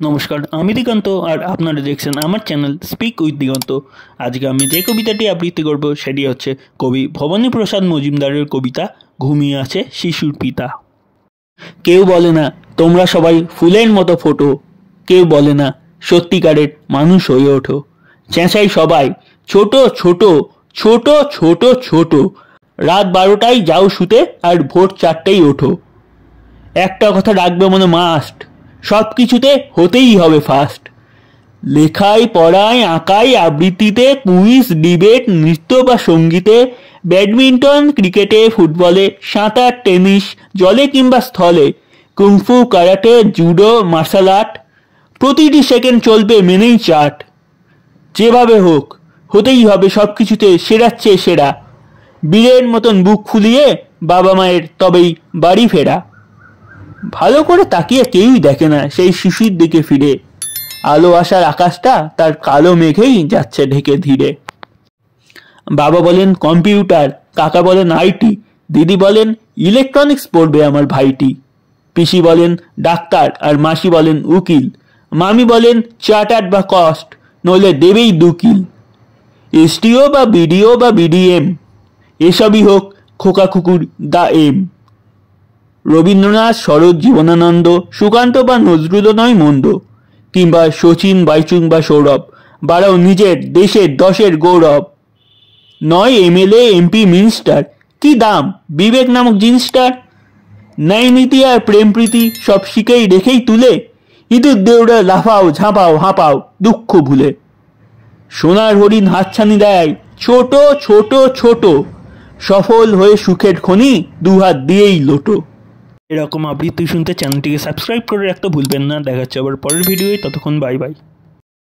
নমস্কার, আমি দিগন্ত আর আপনারা দেখছেন আমার চ্যানেল স্পিক উইথ দিগন্ত। আজকে আমি যে কবিতাটি আবৃত্তি করব সেটি হচ্ছে কবি ভবানী প্রসাদ মজুমদারের কবিতা ঘুমিয়ে আছে শিশুর পিতা। কেউ বলে না তোমরা সবাই ফুলের মতো ফোটো, কেউ বলে না সত্যিকারের মানুষ হয়ে ওঠো। চেঁচাই সবাই ছোট ছোট ছোট ছোট ছোট, রাত 12টায় যাও শুতে আর ভোর 4টেই ওঠো। একটা কথা রাখবে মনে মাস্ট, সব কিছুতে হতেই হবে ফার্স্ট। লেখায় পড়ায় আঁকায় আবৃত্তিতে কুইজ ডিবেট নৃত্য বা সঙ্গীতে, ব্যাডমিন্টন ক্রিকেটে ফুটবলে সাঁতার টেনিস জলে কিংবা স্থলে, kung fu karate judo martial art, প্রতিটি সেকেন্ড চলবে মেনেই চার্ট। যেভাবে হোক হতেই হবে সব কিছুতে সেরার চেয়ে সেরা, বীরের মতন বুক ফুলিয়ে বাবা মায়ের তবেই বাড়ি ফেরা। ভালো করে তাকিয়ে কেউই দেখে না সেই শিশুর দিকে ফিরে, আলো আসার আকাশটা তার কালো মেঘেই যাচ্ছে ঢেকে ধীরে। বাবা বলেন কম্পিউটার, কাকা বলেন আইটি, দিদি বলেন ইলেকট্রনিক্স পড়বে আমার ভাইটি, পিসি বলেন ডাক্তার আর মাসি বলেন উকিল, মামি বলেন চার্টার্ড বা কস্ট, নইলে দেবেই 2 কিল। এসটিও বা বিডিও বা বিডিএম, এসবই হোক খোকা কুকুর দা এম। রবীন্দ্রনাথ শরৎ জীবনানন্দ সুকান্ত বা নজরুলও নয় মন্দ, কিংবা শচীন বাইচুং বা সৌরভ, বাড়াও নিজের দেশের 10-এর গৌরব। নয় এমএলএ এমপি মিনিস্টার, কি দাম বিবেক নামক জিনিসটার। ন্যায় নীতি আর প্রেম প্রীতি সব শিখেই রেখেই তুলে, ইঁদুর দেউড়ে লাফাও ঝাঁপাও হাঁপাও দুঃখ ভুলে। সোনার হরিণ হাতছানি দেয় ছোট ছোট ছোট, সফল হয়ে সুখের খনি 2 হাত দিয়েই লোটো। এরকম আবৃত্তি শুনতে চ্যানেলটিকে সাবস্ক্রাইব করে রাখতে ভুলবেন না। দেখা হচ্ছে আবার পরের ভিডিওয়ে, ততক্ষণ বাই বাই।